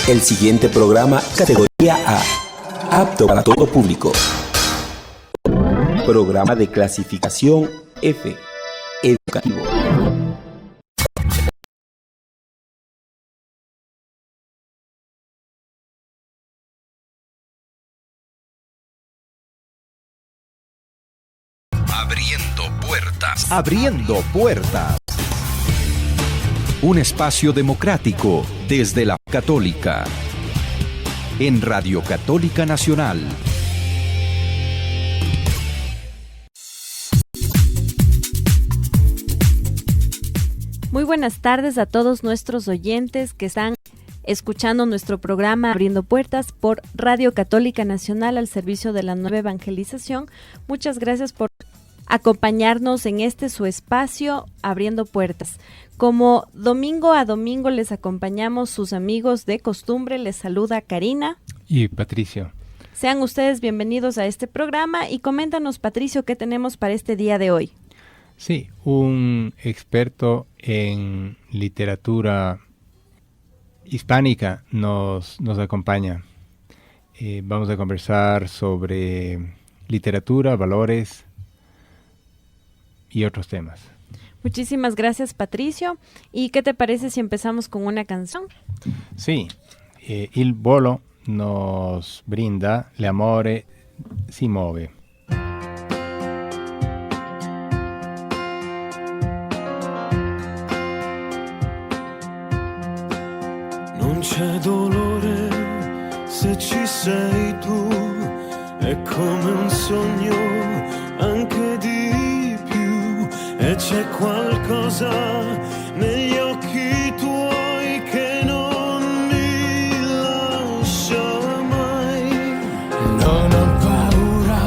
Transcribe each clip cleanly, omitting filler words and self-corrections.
El siguiente programa categoría A, apto para todo público. Programa de clasificación F, educativo. Abriendo puertas. Abriendo puertas. Un espacio democrático desde la Católica. En Radio Católica Nacional. Muy buenas tardes a todos nuestros oyentes que están escuchando nuestro programa Abriendo Puertas por Radio Católica Nacional al servicio de la nueva evangelización. Muchas gracias por acompañarnos en este su espacio Abriendo Puertas. Como domingo a domingo les acompañamos sus amigos de costumbre, les saluda Karina y Patricio. Sean ustedes bienvenidos a este programa y coméntanos, Patricio, ¿qué tenemos para este día de hoy? Sí, un experto en literatura hispánica nos acompaña. Vamos a conversar sobre literatura, valores y otros temas. Muchísimas gracias, Patricio. ¿Y qué te parece si empezamos con una canción? Sí, Il Volo nos brinda L'amore si muove. Non c'è dolore se ci sei tu, è come un sogno anche di più, e c'è qualcosa negli occhi tuoi che non mi lascia mai. Non ho paura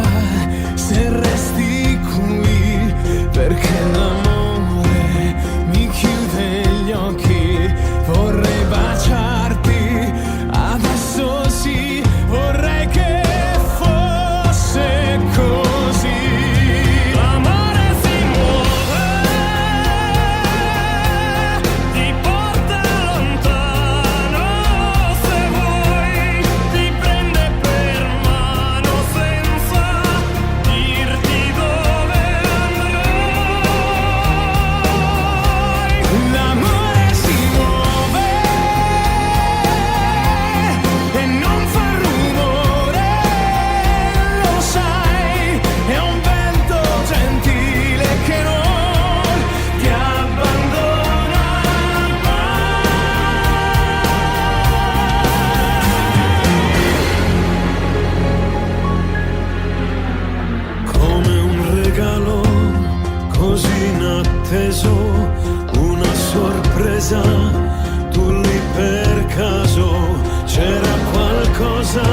se resti qui, perché l'amore mi chiude gli occhi, vorrei baciarti, adesso sì, vorrei che fosse così. L'amore si muove, ti porta lontano se vuoi, ti prende per mano senza dirti dove andrai. L'amore si muove e non fa rumore, lo sai, è un vento gentile che non ti abbandona mai. Come un regalo così inatteso, una sorpresa, tu lì per caso, c'era qualcosa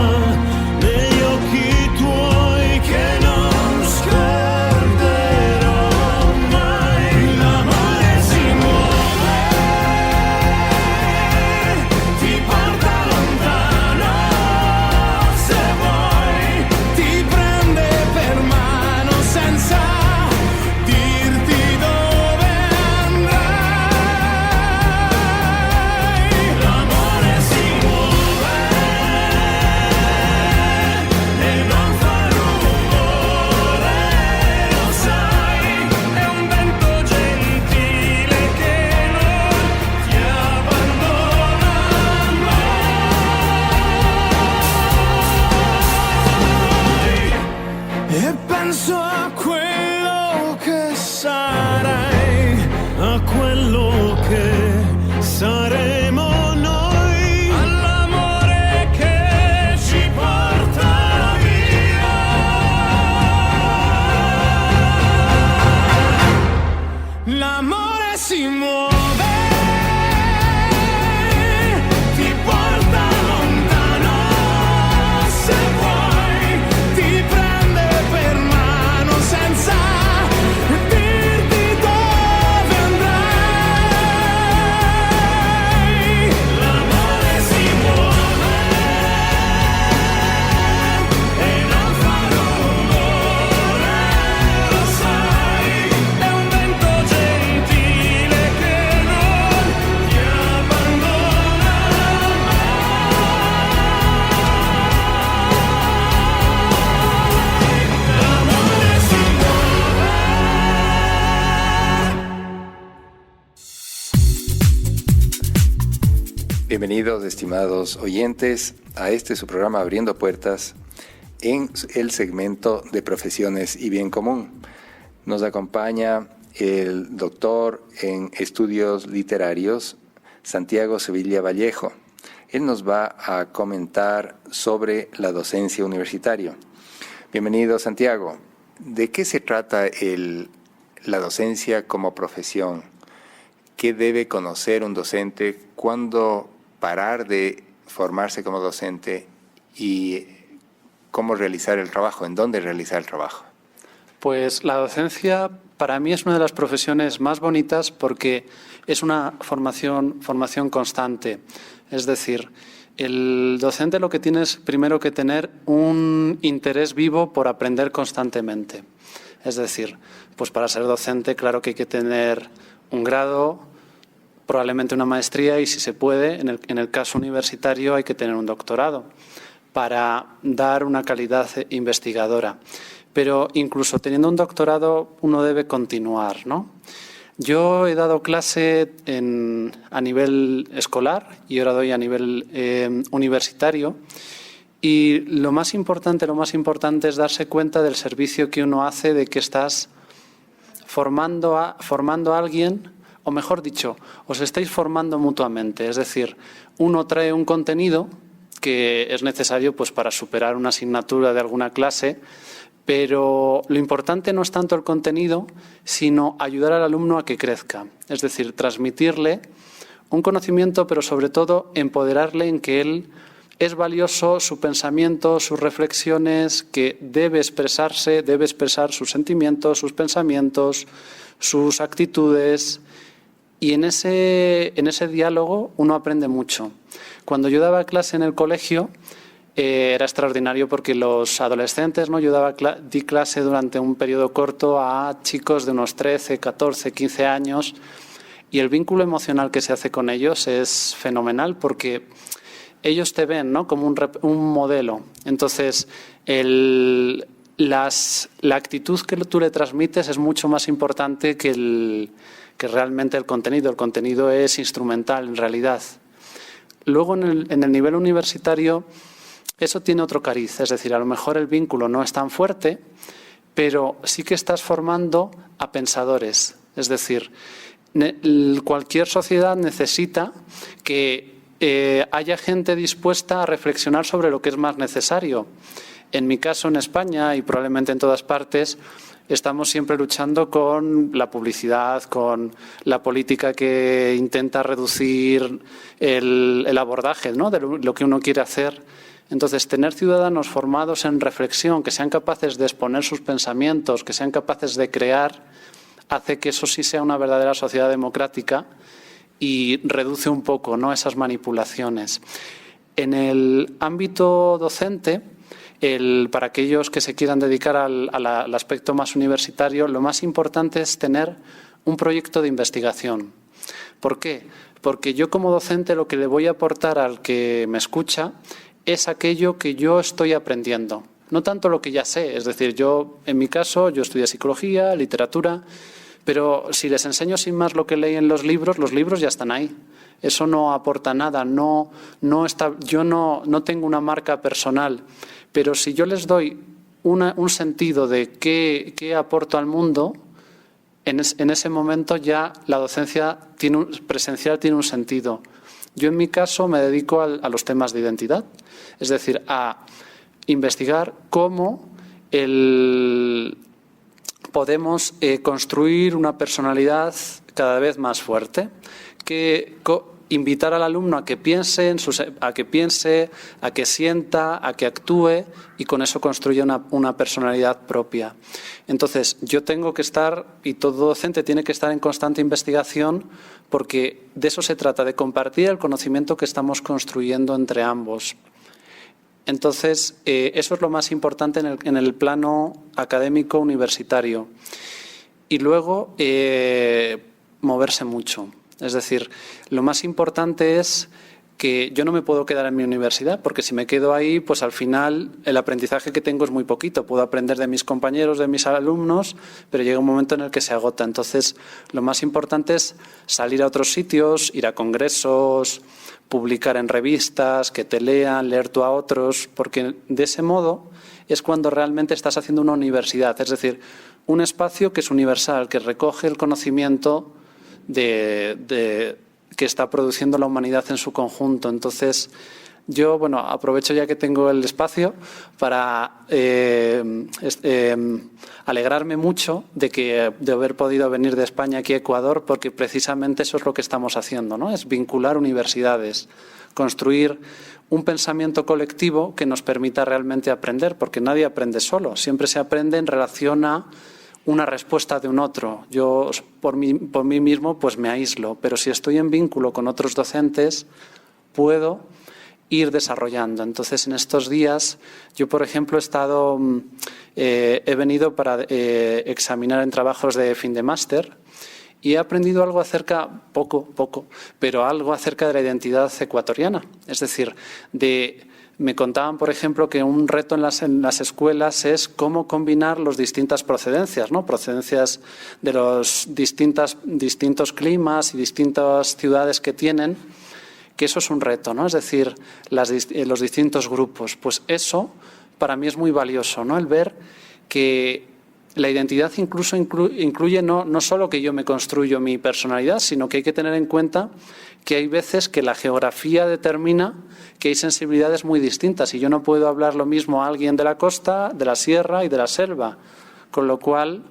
negli occhi tuoi che non scorderò mai. L'amore si muove, ti porta lontano se vuoi, ti prende per mano senza dirti dove andrai. L'amore si muove e non fa rumore, lo sai, è un vento gentile che non ti abbandona mai. E penso a quello che sarai, a quello che saremo noi, all'amore che ci porta via. L'amore si muove, ti porta lontano se vuoi, ti prende per mano senza dirti dove andrai. L'amore si muove e non fa rumore, lo sai, è un vento gentile che non Bienvenidos, estimados oyentes, a este su programa Abriendo Puertas en el segmento de Profesiones y Bien Común. Nos acompaña el doctor en estudios literarios, Santiago Sevilla Vallejo. Él nos va a comentar sobre la docencia universitaria. Bienvenido, Santiago. ¿De qué se trata la docencia como profesión? ¿Qué debe conocer un docente? ¿Cuándo parar de formarse como docente? ¿Y cómo realizar el trabajo? ¿En dónde realizar el trabajo? Pues la docencia para mí es una de las profesiones más bonitas porque es una formación constante. Es decir, el docente lo que tiene es primero que tener un interés vivo por aprender constantemente. Es decir, pues para ser docente claro que hay que tener un grado, probablemente una maestría y si se puede, en el caso universitario hay que tener un doctorado para dar una calidad investigadora. Pero incluso teniendo un doctorado uno debe continuar, ¿no? Yo he dado clase a nivel escolar y ahora doy a nivel universitario y lo más importante es darse cuenta del servicio que uno hace, de que estás formando a alguien, o mejor dicho, os estáis formando mutuamente. Es decir, uno trae un contenido que es necesario pues, para superar una asignatura de alguna clase, pero lo importante no es tanto el contenido, sino ayudar al alumno a que crezca. Es decir, transmitirle un conocimiento, pero sobre todo empoderarle en que él es valioso, su pensamiento, sus reflexiones, que debe expresarse, debe expresar sus sentimientos, sus pensamientos, sus actitudes. Y en ese diálogo uno aprende mucho. Cuando yo daba clase en el colegio, era extraordinario porque los adolescentes, ¿no? Yo di clase durante un periodo corto a chicos de unos 13, 14, 15 años y el vínculo emocional que se hace con ellos es fenomenal porque ellos te ven, ¿no? Como un modelo. Entonces, la actitud que tú le transmites es mucho más importante que realmente el contenido. El contenido es instrumental en realidad. Luego en el nivel universitario eso tiene otro cariz, es decir, a lo mejor el vínculo no es tan fuerte, pero sí que estás formando a pensadores. Es decir, cualquier sociedad necesita que haya gente dispuesta a reflexionar sobre lo que es más necesario. En mi caso, en España y probablemente en todas partes, estamos siempre luchando con la publicidad, con la política que intenta reducir el abordaje, ¿no? de lo que uno quiere hacer. Entonces, tener ciudadanos formados en reflexión, que sean capaces de exponer sus pensamientos, que sean capaces de crear, hace que eso sí sea una verdadera sociedad democrática y reduce un poco, ¿no? esas manipulaciones. En el ámbito docente, para aquellos que se quieran dedicar al aspecto más universitario, lo más importante es tener un proyecto de investigación. ¿Por qué? Porque yo como docente lo que le voy a aportar al que me escucha es aquello que yo estoy aprendiendo, no tanto lo que ya sé. Es decir, en mi caso, yo estudié psicología, literatura, pero si les enseño sin más lo que leí en los libros ya están ahí. Eso no aporta nada, yo no tengo una marca personal, pero si yo les doy un sentido de qué aporto al mundo, en ese momento ya la docencia presencial tiene un sentido. Yo en mi caso me dedico a los temas de identidad, es decir, a investigar cómo podemos construir una personalidad cada vez más fuerte, invitar al alumno a que piense, a que sienta, a que actúe y con eso construya una personalidad propia. Entonces, yo tengo que estar, y todo docente tiene que estar en constante investigación porque de eso se trata, de compartir el conocimiento que estamos construyendo entre ambos. Entonces, eso es lo más importante en el plano académico universitario. Y luego, moverse mucho. Es decir, lo más importante es que yo no me puedo quedar en mi universidad, porque si me quedo ahí, pues al final el aprendizaje que tengo es muy poquito. Puedo aprender de mis compañeros, de mis alumnos, pero llega un momento en el que se agota. Entonces, lo más importante es salir a otros sitios, ir a congresos, publicar en revistas, que te lean, leer tú a otros, porque de ese modo es cuando realmente estás haciendo una universidad, es decir, un espacio que es universal, que recoge el conocimiento que está produciendo la humanidad en su conjunto. Entonces, yo, aprovecho ya que tengo el espacio para alegrarme mucho de haber podido venir de España aquí a Ecuador, porque precisamente eso es lo que estamos haciendo, ¿no? Es vincular universidades, construir un pensamiento colectivo que nos permita realmente aprender, porque nadie aprende solo, siempre se aprende en relación a una respuesta de un otro. Yo por mí mismo pues me aíslo, pero si estoy en vínculo con otros docentes puedo ir desarrollando. Entonces, en estos días yo, por ejemplo, he venido para examinar en trabajos de fin de máster y he aprendido algo poco, pero algo acerca de la identidad ecuatoriana. Es decir, me contaban, por ejemplo, que un reto en las escuelas es cómo combinar las distintas procedencias, ¿no? Procedencias de los distintos climas y distintas ciudades que tienen, que eso es un reto, ¿no? Es decir, los distintos grupos. Pues eso para mí es muy valioso, ¿no? El ver que la identidad incluso incluye no solo que yo me construyo mi personalidad, sino que hay que tener en cuenta que hay veces que la geografía determina que hay sensibilidades muy distintas y yo no puedo hablar lo mismo a alguien de la costa, de la sierra y de la selva. Con lo cual,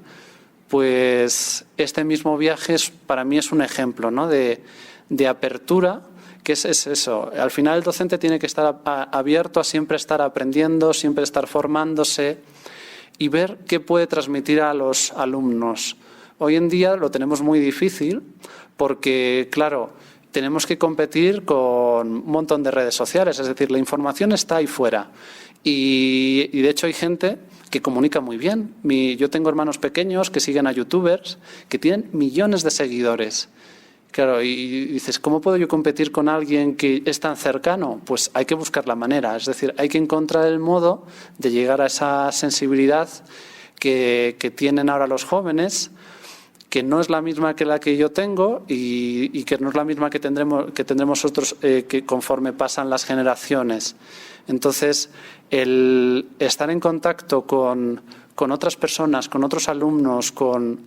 pues este mismo viaje para mí es un ejemplo, ¿no? de apertura, que es eso. Al final el docente tiene que estar abierto a siempre estar aprendiendo, siempre estar formándose y ver qué puede transmitir a los alumnos. Hoy en día lo tenemos muy difícil porque, claro, tenemos que competir con un montón de redes sociales, es decir, la información está ahí fuera. Y de hecho hay gente que comunica muy bien. Yo tengo hermanos pequeños que siguen a youtubers que tienen millones de seguidores. Claro, y dices, ¿cómo puedo yo competir con alguien que es tan cercano? Pues hay que buscar la manera, es decir, hay que encontrar el modo de llegar a esa sensibilidad que tienen ahora los jóvenes, que no es la misma que la que yo tengo y que no es la misma que tendremos otros que conforme pasan las generaciones. Entonces, el estar en contacto con otras personas, con otros alumnos, con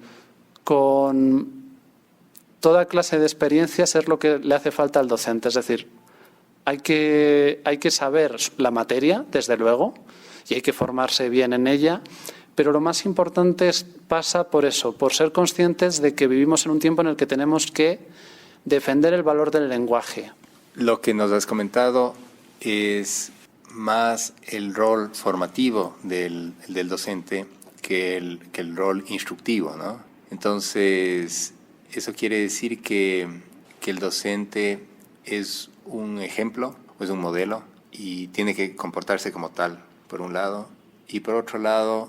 toda clase de experiencias es lo que le hace falta al docente. Es decir, hay que saber la materia, desde luego, y hay que formarse bien en ella, pero lo más importante pasa por eso, por ser conscientes de que vivimos en un tiempo en el que tenemos que defender el valor del lenguaje. Lo que nos has comentado es más el rol formativo del docente que el rol instructivo, ¿no? Entonces, eso quiere decir que el docente es un ejemplo, o es un modelo, y tiene que comportarse como tal, por un lado, y por otro lado,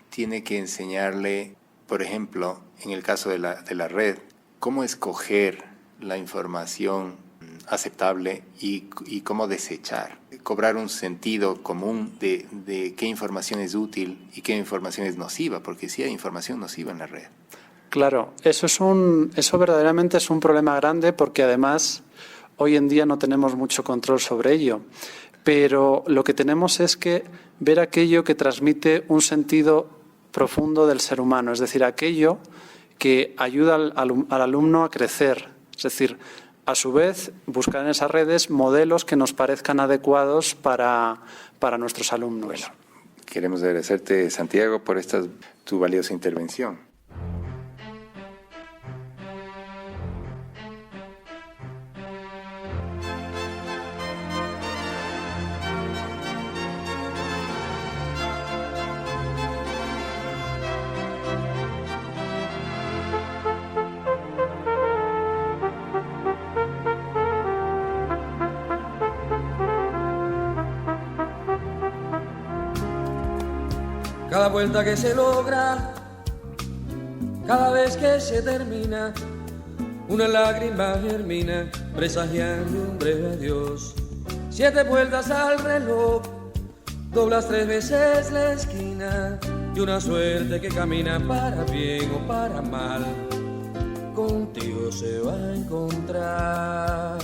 tiene que enseñarle, por ejemplo, en el caso de la red, cómo escoger la información aceptable y cómo desechar, cobrar un sentido común de qué información es útil y qué información es nociva, porque sí hay información nociva en la red. Claro, eso verdaderamente es un problema grande porque además hoy en día no tenemos mucho control sobre ello. Pero lo que tenemos es que ver aquello que transmite un sentido profundo del ser humano, es decir, aquello que ayuda al alumno a crecer. Es decir, a su vez, buscar en esas redes modelos que nos parezcan adecuados para nuestros alumnos. Bueno, queremos agradecerte, Santiago, por tu valiosa intervención. Cada vuelta que se logra, cada vez que se termina, una lágrima germina, presagiando un breve adiós. 7 vueltas al reloj, doblas 3 veces la esquina, y una suerte que camina para bien o para mal, contigo se va a encontrar.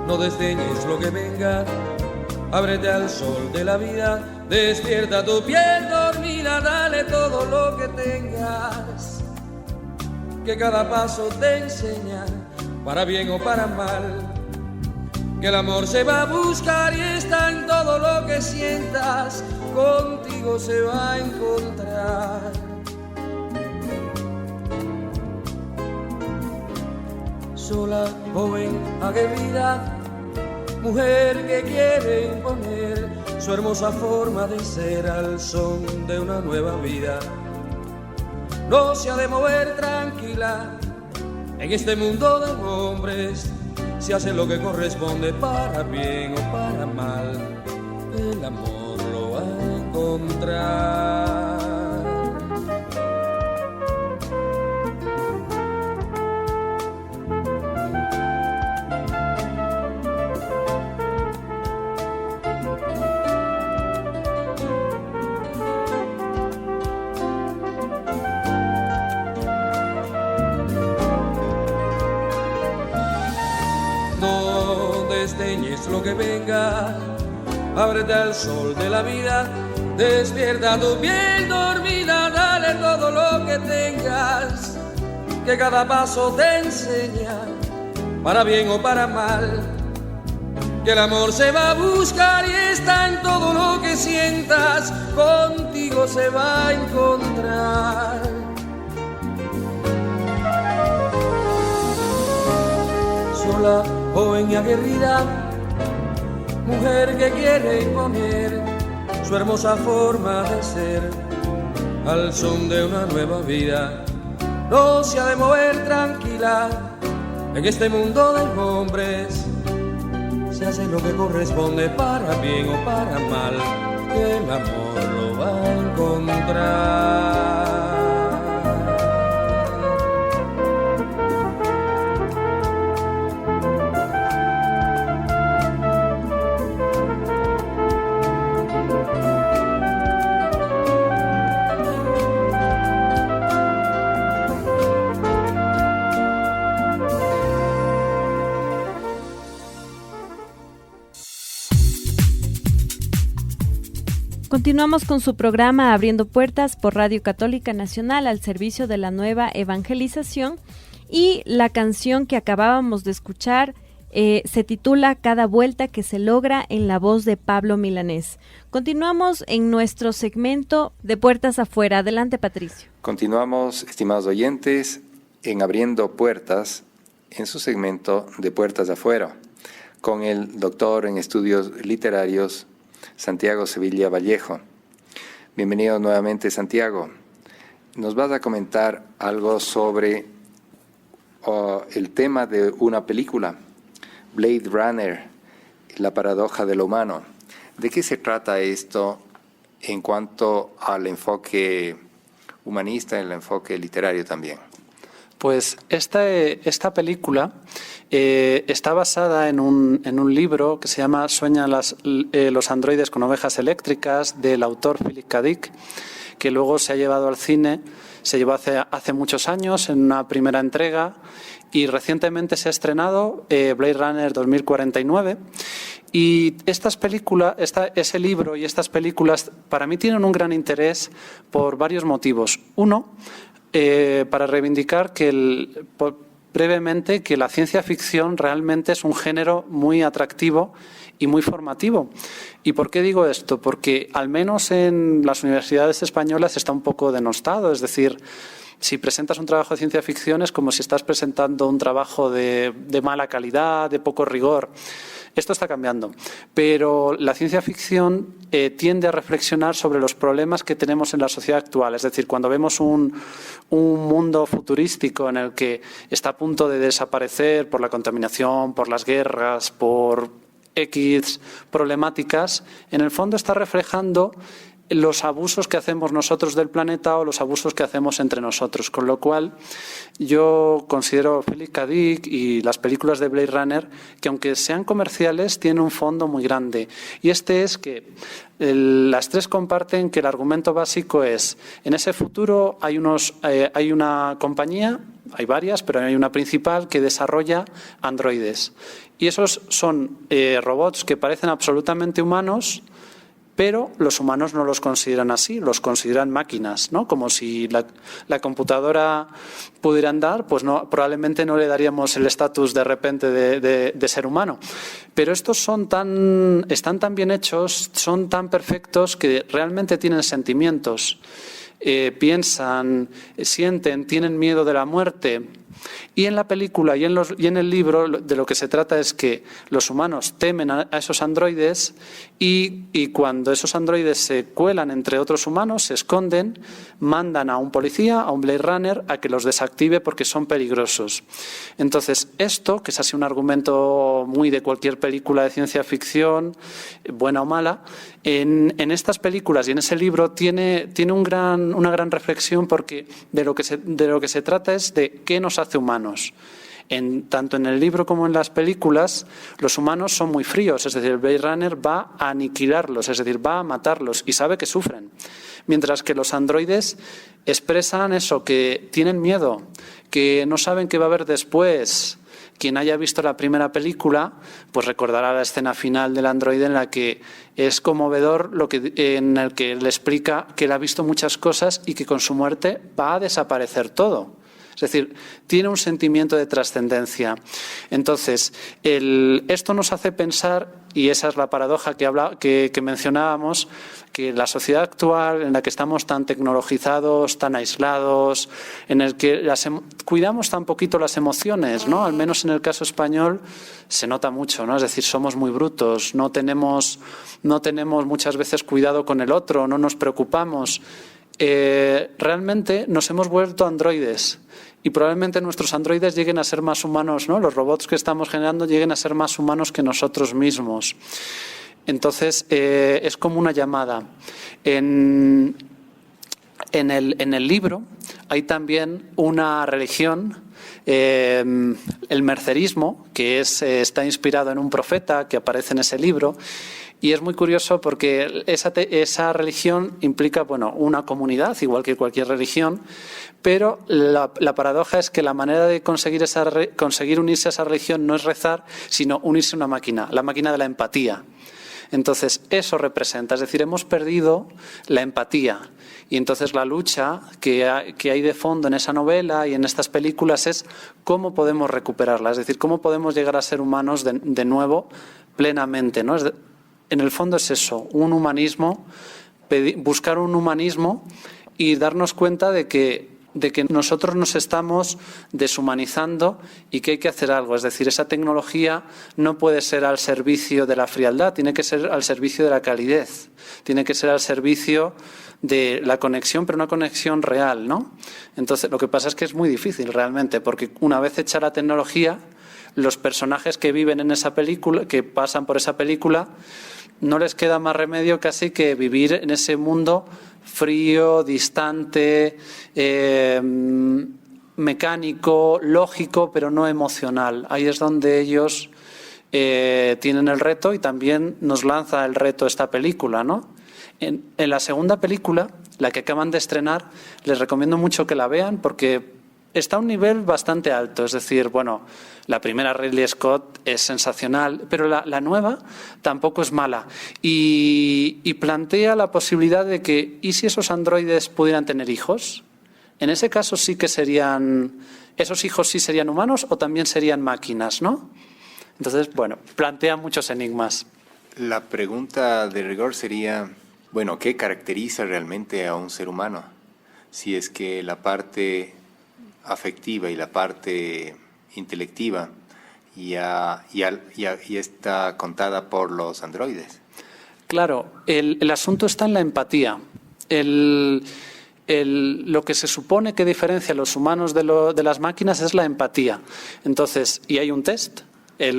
No desdeñes lo que venga, ábrete al sol de la vida, despierta tu piel dormida, dale todo lo que tengas, que cada paso te enseña, para bien o para mal, que el amor se va a buscar y está en todo lo que sientas, contigo se va a encontrar. Sola, joven, aguerrida, mujer que quiere imponer su hermosa forma de ser al son de una nueva vida. No se ha de mover tranquila en este mundo de hombres, se hace lo que corresponde para bien o para mal, el amor lo va a encontrar. Desdeñes lo que venga, ábrete al sol de la vida, despierta tu piel dormida, dale todo lo que tengas, que cada paso te enseña, para bien o para mal, que el amor se va a buscar y está en todo lo que sientas, contigo se va a encontrar. Sola, joven y aguerrida, mujer que quiere imponer su hermosa forma de ser al son de una nueva vida. No se ha de mover tranquila en este mundo de hombres, se hace lo que corresponde para bien o para mal, que el amor lo va a encontrar. Continuamos con su programa Abriendo Puertas por Radio Católica Nacional al servicio de la nueva evangelización, y la canción que acabábamos de escuchar se titula Cada vuelta que se logra, en la voz de Pablo Milanés. Continuamos en nuestro segmento de Puertas Afuera. Adelante, Patricio. Continuamos, estimados oyentes, en Abriendo Puertas, en su segmento de Puertas Afuera, con el doctor en estudios literarios, Santiago Sevilla Vallejo. Bienvenido nuevamente, Santiago. Nos vas a comentar algo sobre el tema de una película, Blade Runner, la paradoja de lo humano. ¿De qué se trata esto en cuanto al enfoque humanista y el enfoque literario también? Pues esta película está basada en un libro que se llama Sueñan los androides con ovejas eléctricas, del autor Philip K. Dick, que luego se ha llevado al cine, se llevó hace muchos años en una primera entrega, y recientemente se ha estrenado Blade Runner 2049. Y ese libro y estas películas para mí tienen un gran interés por varios motivos. Uno, para reivindicar brevemente que la ciencia ficción realmente es un género muy atractivo y muy formativo. ¿Y por qué digo esto? Porque al menos en las universidades españolas está un poco denostado, es decir, si presentas un trabajo de ciencia ficción es como si estás presentando un trabajo de mala calidad, de poco rigor. Esto está cambiando, pero la ciencia ficción tiende a reflexionar sobre los problemas que tenemos en la sociedad actual. Es decir, cuando vemos un mundo futurístico en el que está a punto de desaparecer por la contaminación, por las guerras, por X problemáticas, en el fondo está reflejando los abusos que hacemos nosotros del planeta o los abusos que hacemos entre nosotros. Con lo cual, yo considero Philip K. Dick y las películas de Blade Runner que, aunque sean comerciales, tienen un fondo muy grande. Y este es que las tres comparten que el argumento básico es, en ese futuro hay una compañía, hay varias, pero hay una principal que desarrolla androides. Y esos son robots que parecen absolutamente humanos, pero los humanos no los consideran así, los consideran máquinas, ¿no? Como si la computadora pudiera andar, pues no, probablemente no le daríamos el estatus de repente de ser humano. Pero estos están tan bien hechos, son tan perfectos que realmente tienen sentimientos. Piensan, sienten, tienen miedo de la muerte. Y en la película y en el libro de lo que se trata es que los humanos temen a esos androides y cuando esos androides se cuelan entre otros humanos, se esconden, mandan a un policía, a un Blade Runner, a que los desactive porque son peligrosos. Entonces, esto, que es así un argumento muy de cualquier película de ciencia ficción, buena o mala, en estas películas y en ese libro tiene una gran reflexión, porque de lo que se trata es de qué nos hace humanos. Tanto en el libro como en las películas, los humanos son muy fríos, es decir, el Blade Runner va a aniquilarlos, es decir, va a matarlos y sabe que sufren. Mientras que los androides expresan eso, que tienen miedo, que no saben qué va a haber después. Quien haya visto la primera película, pues recordará la escena final del androide en la que es conmovedor, en el que le explica que él ha visto muchas cosas y que con su muerte va a desaparecer todo. Es decir, tiene un sentimiento de trascendencia. Entonces, esto nos hace pensar, y esa es la paradoja que mencionábamos, que la sociedad actual en la que estamos tan tecnologizados, tan aislados, en el que cuidamos tan poquito las emociones, ¿no? Al menos en el caso español se nota mucho, ¿no? Es decir, somos muy brutos, no tenemos muchas veces cuidado con el otro, no nos preocupamos. Realmente nos hemos vuelto androides y probablemente nuestros androides lleguen a ser más humanos, ¿no? Los robots que estamos generando lleguen a ser más humanos que nosotros mismos. Entonces, es como una llamada. En el libro hay también una religión, el mercerismo, que está inspirado en un profeta que aparece en ese libro. Y es muy curioso porque esa religión implica, una comunidad, igual que cualquier religión, pero la paradoja es que la manera de conseguir unirse a esa religión no es rezar, sino unirse a una máquina, la máquina de la empatía. Entonces, eso representa, es decir, hemos perdido la empatía. Y entonces la lucha que hay de fondo en esa novela y en estas películas es cómo podemos recuperarla, es decir, cómo podemos llegar a ser humanos de nuevo plenamente, ¿no? En el fondo es eso, un humanismo, buscar un humanismo y darnos cuenta de que nosotros nos estamos deshumanizando y que hay que hacer algo. Es decir, esa tecnología no puede ser al servicio de la frialdad, tiene que ser al servicio de la calidez, tiene que ser al servicio de la conexión, pero una conexión real, ¿no? Entonces, lo que pasa es que es muy difícil realmente, porque una vez hecha la tecnología, los personajes que viven en esa película, que pasan por esa película, no les queda más remedio casi que vivir en ese mundo frío, distante, mecánico, lógico, pero no emocional. Ahí es donde ellos tienen el reto y también nos lanza el reto esta película, ¿no? En la segunda película, la que acaban de estrenar, les recomiendo mucho que la vean porque está a un nivel bastante alto, es decir, la primera Ridley Scott es sensacional, pero la nueva tampoco es mala y plantea la posibilidad de que, ¿y si esos androides pudieran tener hijos? En ese caso sí que esos hijos sí serían humanos o también serían máquinas, ¿no? Entonces, plantea muchos enigmas. La pregunta de rigor sería, bueno, ¿qué caracteriza realmente a un ser humano? Si es que la parte afectiva y la parte intelectiva ya está contada por los androides. Claro, el asunto está en la empatía. Lo que se supone que diferencia a los humanos de las máquinas es la empatía. Entonces, y hay un test. El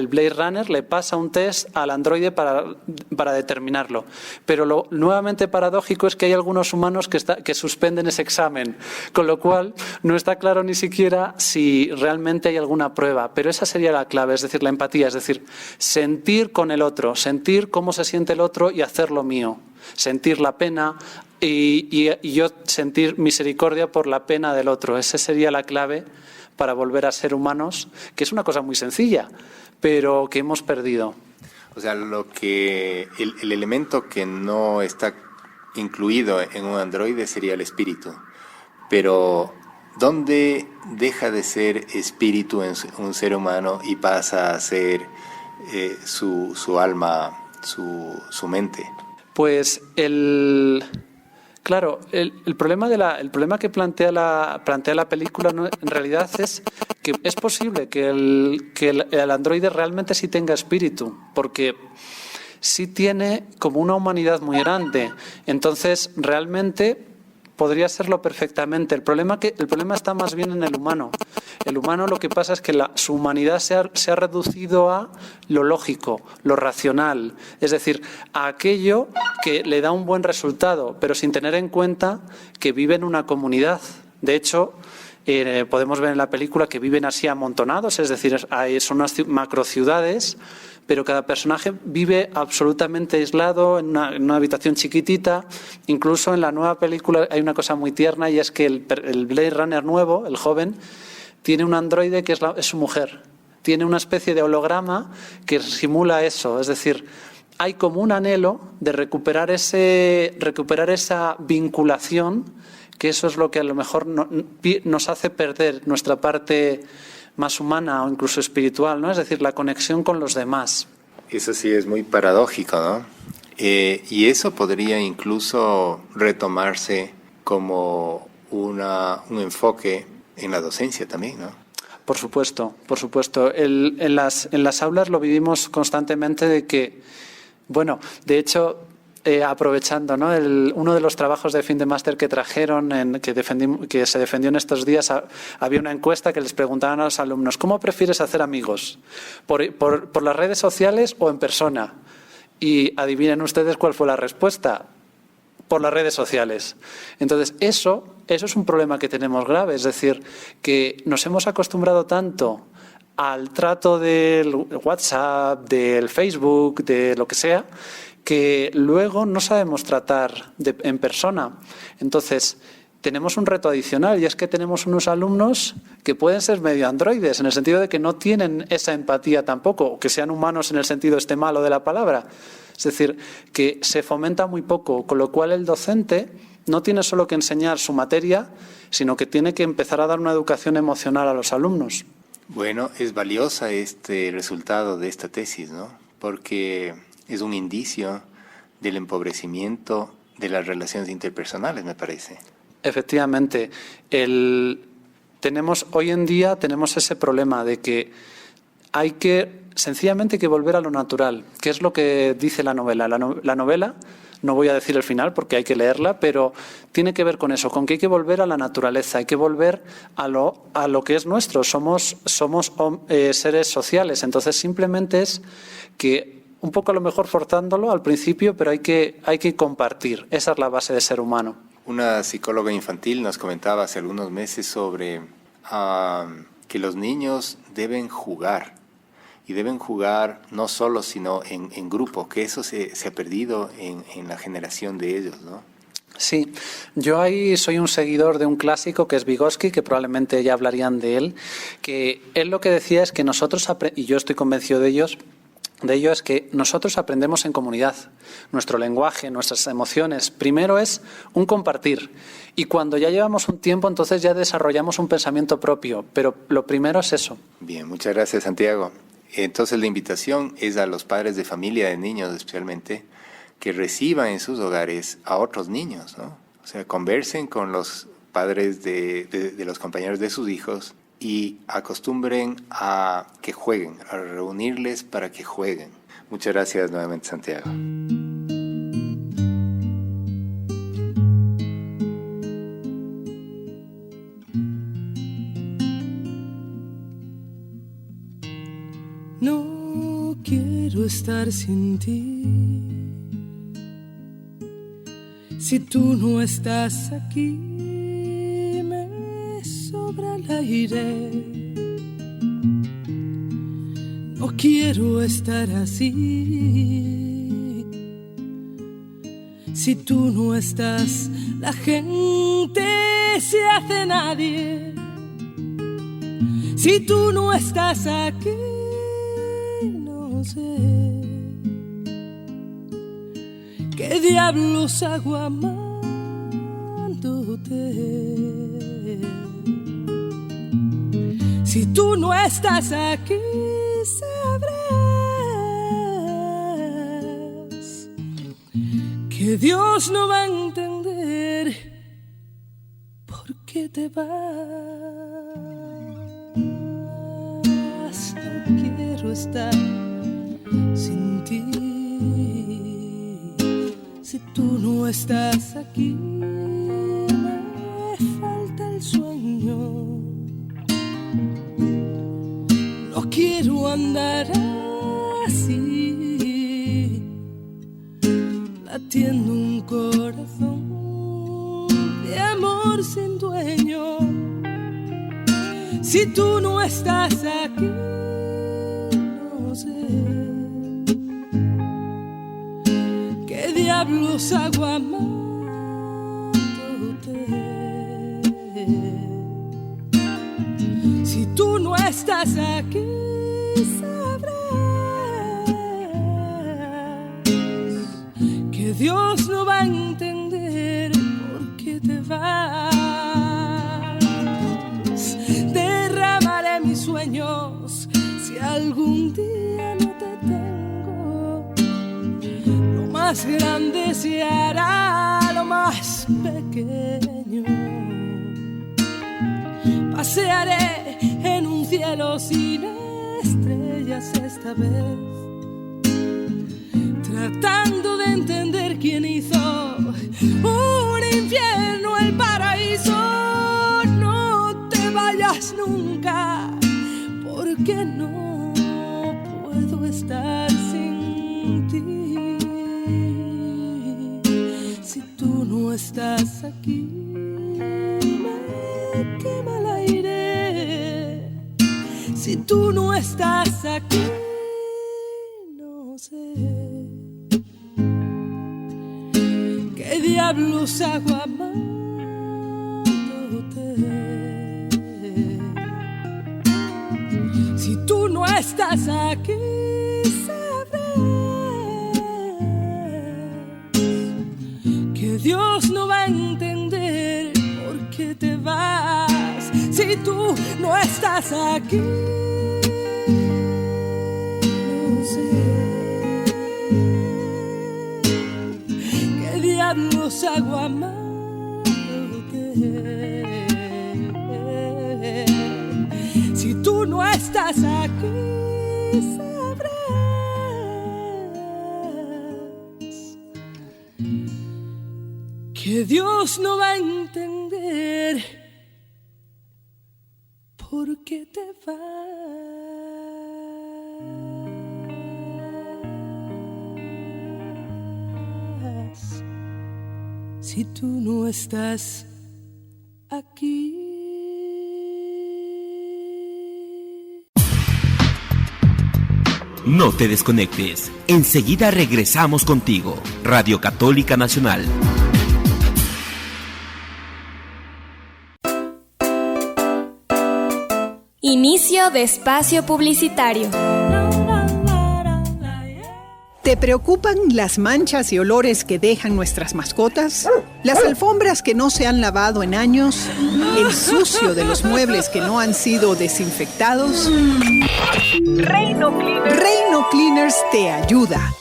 Blade Runner le pasa un test al androide para determinarlo. Pero lo nuevamente paradójico es que hay algunos humanos que suspenden ese examen, con lo cual no está claro ni siquiera si realmente hay alguna prueba. Pero esa sería la clave, es decir, la empatía, es decir, sentir con el otro, sentir cómo se siente el otro y hacerlo mío. Sentir la pena y yo sentir misericordia por la pena del otro. Esa sería la clave para volver a ser humanos, que es una cosa muy sencilla, pero que hemos perdido. O sea, el elemento que no está incluido en un androide sería el espíritu. Pero, ¿dónde deja de ser espíritu en un ser humano y pasa a ser su alma, su mente? Pues Claro, el problema que plantea la película en realidad es que es posible que el androide realmente sí tenga espíritu, porque sí tiene como una humanidad muy grande. Entonces, realmente podría serlo perfectamente. El problema está más bien en el humano. El humano, lo que pasa es que su humanidad se ha reducido a lo lógico, lo racional, es decir, a aquello que le da un buen resultado, pero sin tener en cuenta que vive en una comunidad. De hecho, podemos ver en la película que viven así amontonados, es decir, son unas macrociudades, pero cada personaje vive absolutamente aislado en una habitación chiquitita. Incluso en la nueva película hay una cosa muy tierna, y es que el Blade Runner nuevo, el joven, tiene un androide que es su mujer. Tiene una especie de holograma que simula eso, es decir, hay como un anhelo de recuperar esa vinculación, que eso es lo que a lo mejor nos hace perder nuestra parte más humana o incluso espiritual, ¿no? Es decir, la conexión con los demás. Eso sí es muy paradójico, ¿no? Y eso podría incluso retomarse como un enfoque en la docencia también, ¿no? Por supuesto, por supuesto. En las aulas lo vivimos constantemente de que, bueno, de hecho, aprovechando, ¿no? Uno de los trabajos de fin de máster que trajeron, que se defendió en estos días, había una encuesta que les preguntaban a los alumnos: ¿cómo prefieres hacer amigos? ¿Por las redes sociales o en persona? Y adivinen ustedes cuál fue la respuesta: por las redes sociales. Entonces, eso es un problema que tenemos grave, es decir, que nos hemos acostumbrado tanto al trato del WhatsApp, del Facebook, de lo que sea, que luego no sabemos tratar en persona. Entonces, tenemos un reto adicional, y es que tenemos unos alumnos que pueden ser medio androides, en el sentido de que no tienen esa empatía tampoco, o que sean humanos en el sentido malo de la palabra. Es decir, que se fomenta muy poco, con lo cual el docente no tiene solo que enseñar su materia, sino que tiene que empezar a dar una educación emocional a los alumnos. Bueno, es valiosa este resultado de esta tesis, ¿no? Porque es un indicio del empobrecimiento de las relaciones interpersonales, me parece. Efectivamente. Hoy en día tenemos ese problema de que hay que sencillamente volver a lo natural, que es lo que dice la novela. La novela, no voy a decir el final porque hay que leerla, pero tiene que ver con eso, con que hay que volver a la naturaleza, hay que volver a lo que es nuestro. Somos seres sociales, entonces simplemente es que, un poco a lo mejor forzándolo al principio, pero hay que compartir. Esa es la base de ser humano. Una psicóloga infantil nos comentaba hace algunos meses sobre que los niños deben jugar. Y deben jugar no solo, sino en grupo, que eso se ha perdido en la generación de ellos, ¿no? Sí, yo ahí soy un seguidor de un clásico que es Vygotsky, que probablemente ya hablarían de él, que él lo que decía es que nosotros, y yo estoy convencido de ello, es que nosotros aprendemos en comunidad. Nuestro lenguaje, nuestras emociones, primero es un compartir. Y cuando ya llevamos un tiempo, entonces ya desarrollamos un pensamiento propio. Pero lo primero es eso. Bien, muchas gracias, Santiago. Entonces la invitación es a los padres de familia de niños especialmente que reciban en sus hogares a otros niños, ¿no? O sea, conversen con los padres de los compañeros de sus hijos y acostumbren a que jueguen, a reunirles para que jueguen. Muchas gracias nuevamente, Santiago. No quiero estar sin ti. Si tú no estás aquí, me sobra el aire. No quiero estar así. Si tú no estás, la gente se hace nadie. Si tú no estás aquí, no sé qué diablos hago amándote. Si tú no estás aquí, sabrás que Dios no va a entender por qué te vas. No quiero estar sin ti. Si tú no estás aquí, me falta el sueño. No quiero andar así, latiendo un corazón de amor sin dueño. Si tú no estás aquí, no sé qué diablos hago amándote. Si tú no estás aquí, sabrás que Dios no va a entender por qué te vas. Derramaré mis sueños si algún día no te tengo. Lo más grande se hará lo más pequeño. Pasearé en un cielo sin estrellas esta vez, tratando de entender quién hizo un infierno el paraíso. No te vayas nunca, porque no puedo estar sin ti. Si tú no estás aquí, me quema el aire. Si tú no estás aquí, no sé qué diablos hago amándote. Si tú no estás aquí, sabrás que Dios no va a entender por qué te vas. Si tú no estás aquí, no sé qué diablos hago amándote. Si tú no estás aquí, sabrás que Dios no va a entender por qué te vas. Si tú no estás aquí. No te desconectes. Enseguida regresamos contigo. Radio Católica Nacional. Inicio de espacio publicitario. ¿Te preocupan las manchas y olores que dejan nuestras mascotas? ¿Las alfombras que no se han lavado en años? ¿El sucio de los muebles que no han sido desinfectados? Reino Cleaners te ayuda.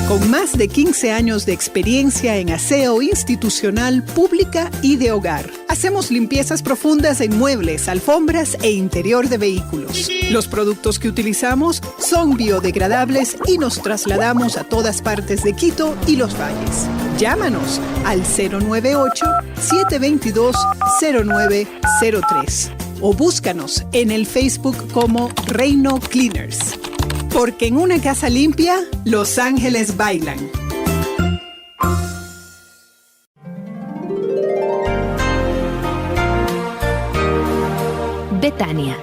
Con más de 15 años de experiencia en aseo institucional, pública y de hogar. Hacemos limpiezas profundas en muebles, alfombras e interior de vehículos. Los productos que utilizamos son biodegradables y nos trasladamos a todas partes de Quito y los valles. Llámanos al 098-722-0903 o búscanos en el Facebook como Reino Cleaners. Porque en una casa limpia, los ángeles bailan. Betania,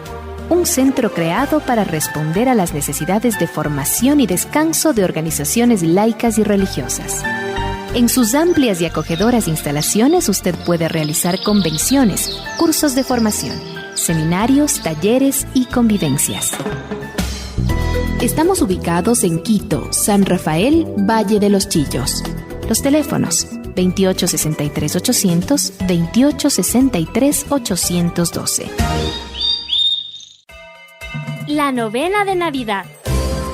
un centro creado para responder a las necesidades de formación y descanso de organizaciones laicas y religiosas. En sus amplias y acogedoras instalaciones usted puede realizar convenciones, cursos de formación, seminarios, talleres y convivencias. Estamos ubicados en Quito, San Rafael, Valle de los Chillos. Los teléfonos 2863-800, 2863-812. La novena de Navidad,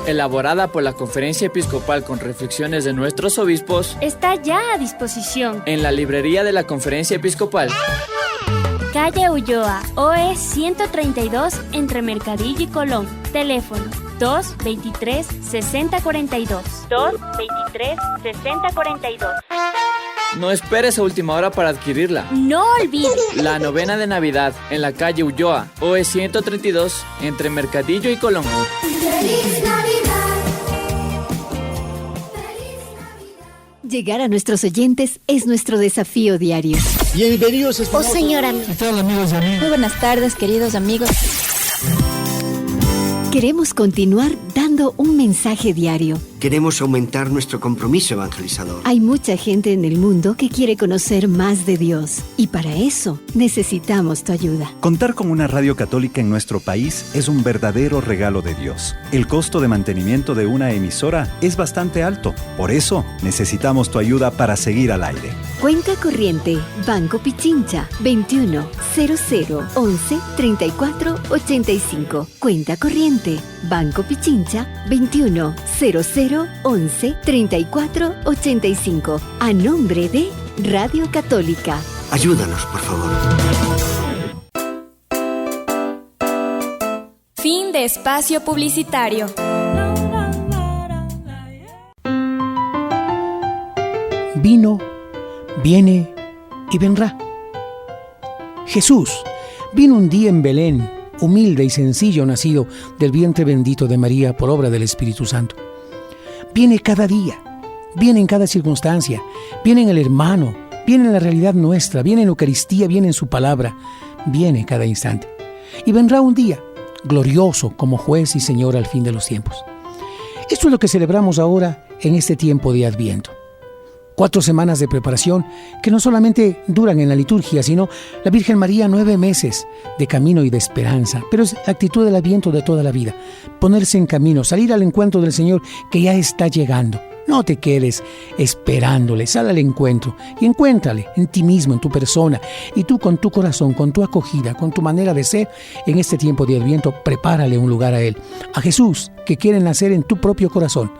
elaborada por la Conferencia Episcopal con reflexiones de nuestros obispos, está ya a disposición en la librería de la Conferencia Episcopal. Calle Ulloa, OE 132, entre Mercadillo y Colón. Teléfono 223-6042. 223-6042. No esperes a última hora para adquirirla. No olvides. La novena de Navidad en la calle Ulloa, OE 132, entre Mercadillo y Colón. ¡Feliz Navidad! Llegar a nuestros oyentes es nuestro desafío diario. Bienvenidos, Oh, señora. ¿Qué tal, amigos y amigos? Muy buenas tardes, queridos amigos. Queremos continuar dando un mensaje diario. Queremos aumentar nuestro compromiso evangelizador. Hay mucha gente en el mundo que quiere conocer más de Dios y para eso necesitamos tu ayuda. Contar con una radio católica en nuestro país es un verdadero regalo de Dios. El costo de mantenimiento de una emisora es bastante alto. Por eso necesitamos tu ayuda para seguir al aire. Cuenta corriente Banco Pichincha 21 00 11 34 85. Cuenta corriente Banco Pichincha 21 00 11 34 85. A nombre de Radio Católica. Ayúdanos, por favor. Fin de espacio publicitario. Vino, viene y vendrá. Jesús vino un día en Belén, humilde y sencillo, nacido del vientre bendito de María por obra del Espíritu Santo. Viene cada día, viene en cada circunstancia, viene en el hermano, viene en la realidad nuestra, viene en la Eucaristía, viene en su palabra, viene cada instante. Y vendrá un día glorioso como juez y Señor al fin de los tiempos. Esto es lo que celebramos ahora en este tiempo de Adviento. 4 semanas de preparación que no solamente duran en la liturgia, sino la Virgen María 9 meses de camino y de esperanza. Pero es la actitud del Adviento de toda la vida. Ponerse en camino, salir al encuentro del Señor que ya está llegando. No te quedes esperándole, sal al encuentro y encuéntrale en ti mismo, en tu persona. Y tú con tu corazón, con tu acogida, con tu manera de ser, en este tiempo de Adviento, prepárale un lugar a Él. A Jesús, que quiere nacer en tu propio corazón.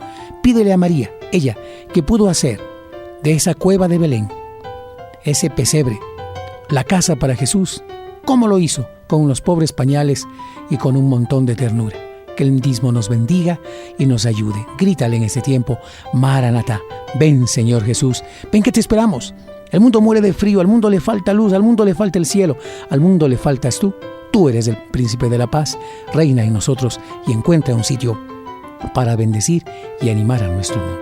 Pídele a María, ella, que pudo hacer de esa cueva de Belén, ese pesebre, la casa para Jesús, ¿cómo lo hizo? Con unos pobres pañales y con un montón de ternura. Que Él mismo nos bendiga y nos ayude. Grítale en este tiempo, Maranatá, ven Señor Jesús, ven que te esperamos. El mundo muere de frío, al mundo le falta luz, al mundo le falta el cielo, al mundo le faltas tú. Tú eres el príncipe de la paz, reina en nosotros y encuentra un sitio para bendecir y animar a nuestro mundo.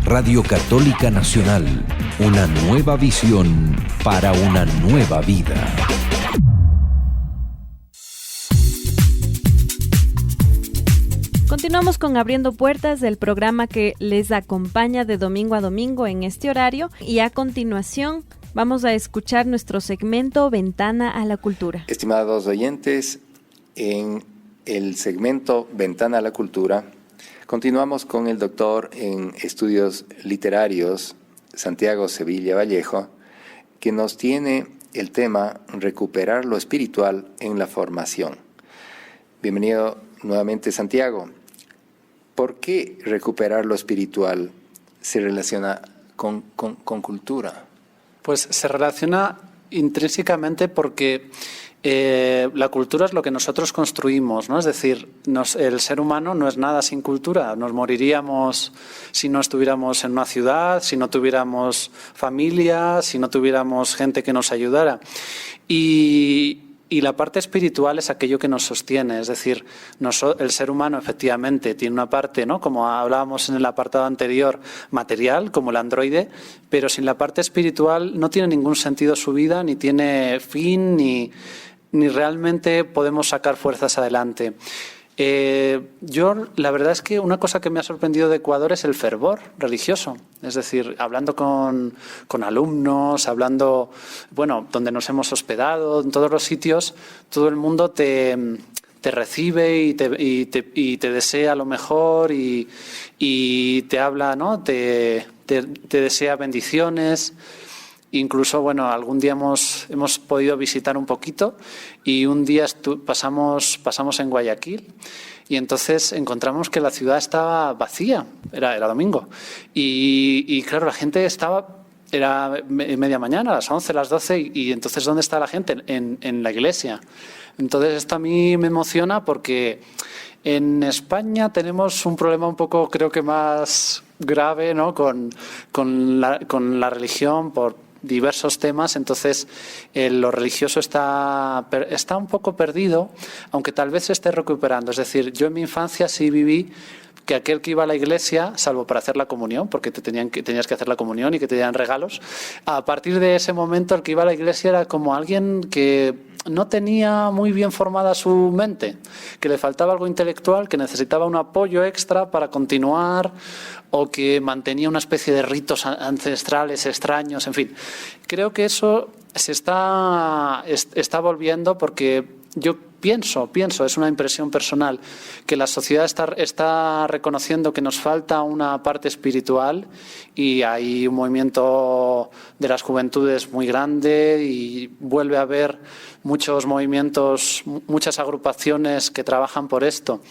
Radio Católica Nacional, una nueva visión para una nueva vida. Continuamos con Abriendo Puertas, el programa que les acompaña de domingo a domingo en este horario, y a continuación Vamos a escuchar nuestro segmento Ventana a la Cultura. Estimados oyentes, en el segmento Ventana a la Cultura, continuamos con el doctor en estudios literarios, Santiago Sevilla Vallejo, que nos tiene el tema Recuperar lo espiritual en la formación. Bienvenido nuevamente, Santiago. ¿Por qué recuperar lo espiritual se relaciona con cultura? Pues se relaciona intrínsecamente porque la cultura es lo que nosotros construimos, ¿no? Es decir, el ser humano no es nada sin cultura. Nos moriríamos si no estuviéramos en una ciudad, si no tuviéramos familia, si no tuviéramos gente que nos ayudara. Y la parte espiritual es aquello que nos sostiene, es decir, el ser humano efectivamente tiene una parte, ¿no?, como hablábamos en el apartado anterior, material, como el androide, pero sin la parte espiritual no tiene ningún sentido su vida, ni tiene fin, ni realmente podemos sacar fuerzas adelante. Yo, la verdad es que una cosa que me ha sorprendido de Ecuador es el fervor religioso. Es decir, hablando con alumnos, hablando, bueno, donde nos hemos hospedado, en todos los sitios, todo el mundo te recibe y te desea lo mejor y te habla, ¿no? Te desea bendiciones. Incluso, bueno, algún día hemos podido visitar un poquito y un día pasamos en Guayaquil y entonces encontramos que la ciudad estaba vacía, era domingo. Y claro, la gente era media mañana, a las 11, las 12, y entonces ¿dónde está la gente? En la iglesia. Entonces esto a mí me emociona porque en España tenemos un problema un poco, creo que más grave, ¿no?, con la religión por diversos temas. Entonces lo religioso está un poco perdido, aunque tal vez se esté recuperando. Es decir, yo en mi infancia sí viví que aquel que iba a la iglesia, salvo para hacer la comunión, porque tenías que hacer la comunión y que te dieran regalos, a partir de ese momento el que iba a la iglesia era como alguien que no tenía muy bien formada su mente, que le faltaba algo intelectual, que necesitaba un apoyo extra para continuar, o que mantenía una especie de ritos ancestrales extraños, en fin. Creo que eso se está volviendo porque yo pienso, es una impresión personal, que la sociedad está reconociendo que nos falta una parte espiritual y hay un movimiento de las juventudes muy grande y vuelve a haber muchos movimientos, muchas agrupaciones que trabajan por esto.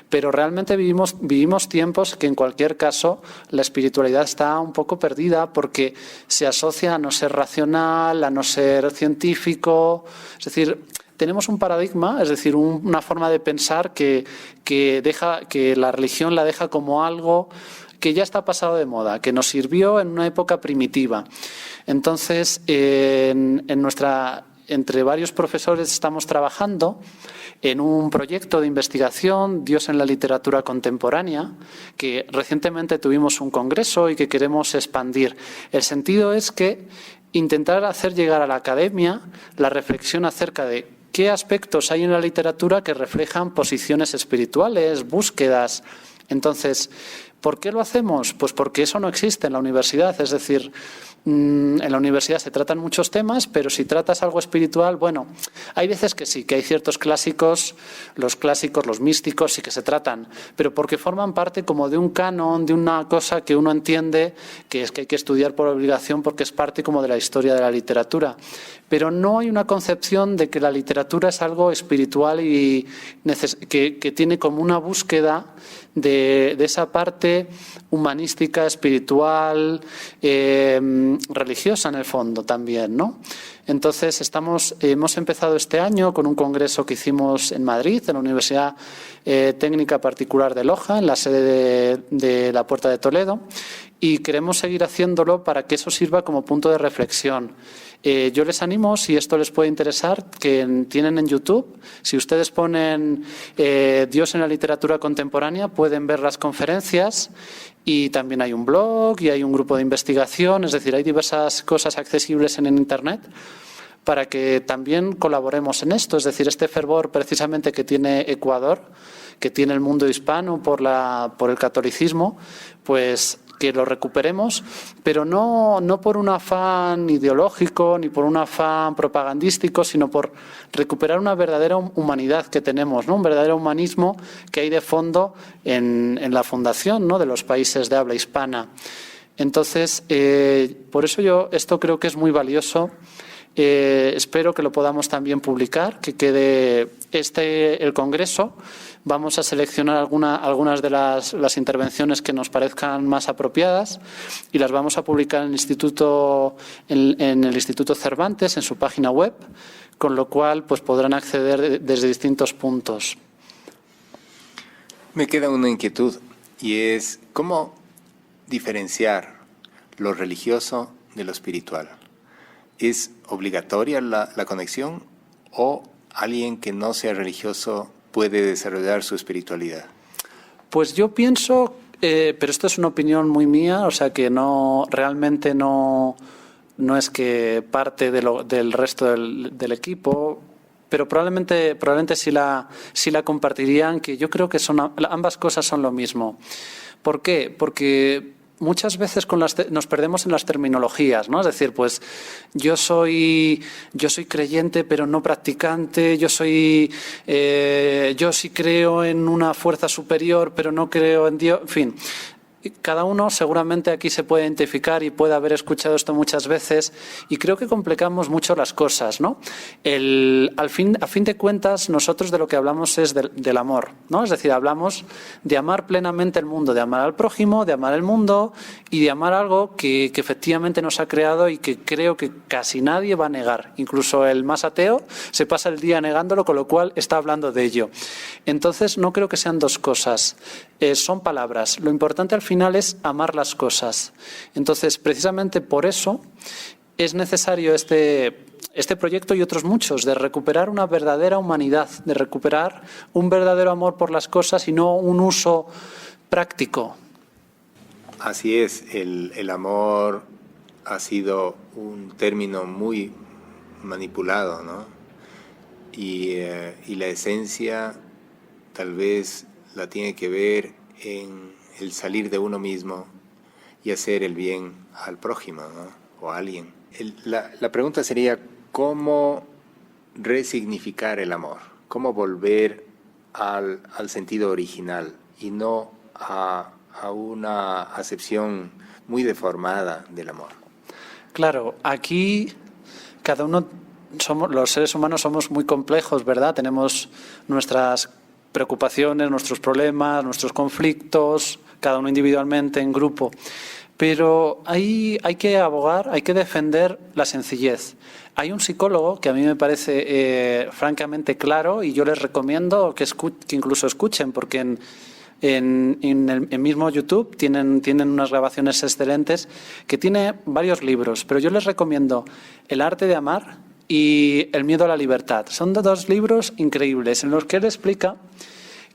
Pero realmente vivimos tiempos que en cualquier caso la espiritualidad está un poco perdida porque se asocia a no ser racional, a no ser científico, es decir, tenemos un paradigma, es decir, una forma de pensar que la religión la deja como algo que ya está pasado de moda, que nos sirvió en una época primitiva. Entonces, entre varios profesores estamos trabajando en un proyecto de investigación, Dios en la literatura contemporánea, que recientemente tuvimos un congreso y que queremos expandir. El sentido es que intentar hacer llegar a la academia la reflexión acerca de qué aspectos hay en la literatura que reflejan posiciones espirituales, búsquedas. Entonces, ¿por qué lo hacemos? Pues porque eso no existe en la universidad. Es decir, en la universidad se tratan muchos temas, pero si tratas algo espiritual, bueno, hay veces que sí, que hay ciertos clásicos, los místicos sí que se tratan, pero porque forman parte como de un canon, de una cosa que uno entiende que es que hay que estudiar por obligación porque es parte como de la historia de la literatura. Pero no hay una concepción de que la literatura es algo espiritual y que tiene como una búsqueda de esa parte humanística, espiritual, religiosa en el fondo también, ¿no? Entonces hemos empezado este año con un congreso que hicimos en Madrid, en la Universidad Técnica Particular de Loja, en la sede de la Puerta de Toledo, y queremos seguir haciéndolo para que eso sirva como punto de reflexión. Yo les animo, si esto les puede interesar, que tienen en YouTube, si ustedes ponen Dios en la literatura contemporánea, pueden ver las conferencias y también hay un blog y hay un grupo de investigación, es decir, hay diversas cosas accesibles en Internet para que también colaboremos en esto, es decir, este fervor precisamente que tiene Ecuador, que tiene el mundo hispano por el catolicismo, pues que lo recuperemos, pero no por un afán ideológico ni por un afán propagandístico, sino por recuperar una verdadera humanidad que tenemos, ¿no? Un verdadero humanismo que hay de fondo en la fundación, ¿no?, de los países de habla hispana. Entonces, por eso yo esto creo que es muy valioso. Espero que lo podamos también publicar, que quede el Congreso. Vamos a seleccionar algunas de las intervenciones que nos parezcan más apropiadas y las vamos a publicar en el Instituto Cervantes, en su página web, con lo cual pues podrán acceder desde distintos puntos. Me queda una inquietud y es ¿cómo diferenciar lo religioso de lo espiritual? ¿Es obligatoria la conexión o alguien que no sea religioso puede desarrollar su espiritualidad? Pues yo pienso, pero esto es una opinión muy mía, o sea que realmente no es que parte del resto del equipo, pero probablemente sí la compartirían, que yo creo que ambas cosas son lo mismo. ¿Por qué? Porque muchas veces nos perdemos en las terminologías, ¿no? Es decir, pues yo soy creyente pero no practicante, yo sí creo en una fuerza superior pero no creo en Dios, en fin. Cada uno seguramente aquí se puede identificar y puede haber escuchado esto muchas veces y creo que complicamos mucho las cosas, ¿no? A fin de cuentas, nosotros de lo que hablamos es del amor, ¿no? Es decir, hablamos de amar plenamente el mundo, de amar al prójimo, de amar el mundo y de amar algo que efectivamente nos ha creado y que creo que casi nadie va a negar. Incluso el más ateo se pasa el día negándolo, con lo cual está hablando de ello. Entonces, no creo que sean dos cosas. Son palabras. Lo importante al final es amar las cosas. Entonces, precisamente por eso es necesario este proyecto y otros muchos, de recuperar una verdadera humanidad, de recuperar un verdadero amor por las cosas y no un uso práctico. Así es, el amor ha sido un término muy manipulado, ¿no? Y la esencia tal vez la tiene que ver en el salir de uno mismo y hacer el bien al prójimo, ¿no? O a alguien. La pregunta sería, ¿cómo resignificar el amor? ¿Cómo volver al sentido original y no a una acepción muy deformada del amor? Claro, aquí cada uno, los seres humanos somos muy complejos, ¿verdad? Tenemos nuestras preocupaciones, nuestros problemas, nuestros conflictos, cada uno individualmente, en grupo. Pero hay que abogar, hay que defender la sencillez. Hay un psicólogo que a mí me parece francamente claro y yo les recomiendo que incluso escuchen, porque en el mismo YouTube tienen unas grabaciones excelentes, que tiene varios libros, pero yo les recomiendo El arte de amar y El miedo a la libertad. Son dos libros increíbles en los que él explica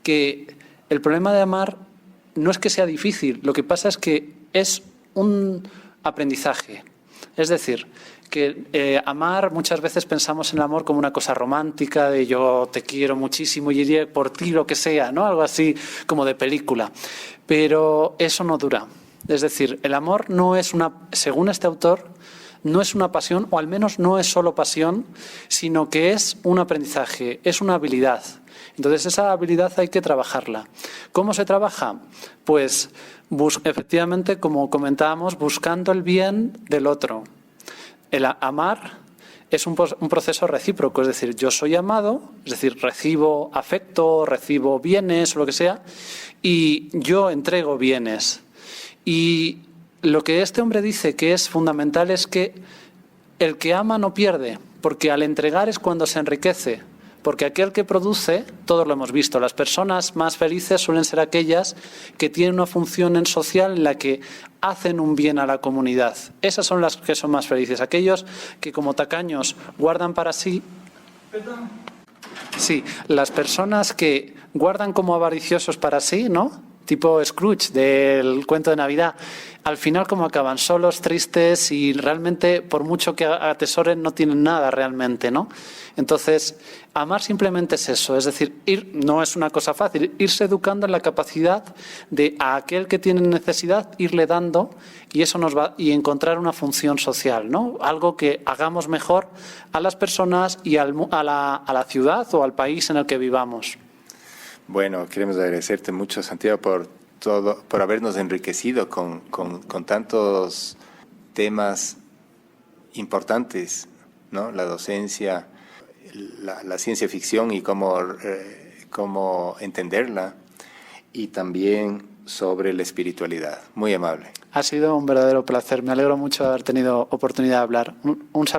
que el problema de amar no es que sea difícil, lo que pasa es que es un aprendizaje. Es decir, que amar, muchas veces pensamos en el amor como una cosa romántica, de yo te quiero muchísimo y iré por ti, lo que sea, ¿no? Algo así como de película. Pero eso no dura. Es decir, el amor no es según este autor, no es una pasión, o al menos no es solo pasión, sino que es un aprendizaje, es una habilidad. Entonces esa habilidad hay que trabajarla. ¿Cómo se trabaja? Pues efectivamente, como comentábamos, buscando el bien del otro. El amar es un proceso recíproco, es decir, yo soy amado, es decir, recibo afecto, recibo bienes o lo que sea, y yo entrego bienes. Y lo que este hombre dice que es fundamental es que el que ama no pierde, porque al entregar es cuando se enriquece. Porque aquel que produce, todos lo hemos visto, las personas más felices suelen ser aquellas que tienen una función social en la que hacen un bien a la comunidad. Esas son las que son más felices. Aquellos que como tacaños guardan para sí. ¿Perdón? Sí, las personas que guardan como avariciosos para sí, ¿no? tipo Scrooge del cuento de Navidad. Al final, como acaban solos, tristes y realmente, por mucho que atesoren, no tienen nada realmente, ¿no? Entonces, amar simplemente es eso, es decir, no es una cosa fácil, irse educando en la capacidad de a aquel que tiene necesidad irle dando, y eso nos va y encontrar una función social, ¿no? Algo que hagamos mejor a las personas y a la ciudad o al país en el que vivamos. Bueno, queremos agradecerte mucho, Santiago, por habernos enriquecido con tantos temas importantes, ¿no? La docencia, la ciencia ficción y cómo entenderla, y también sobre la espiritualidad. Muy amable. Ha sido un verdadero placer. Me alegro mucho de haber tenido oportunidad de hablar. Un saludo.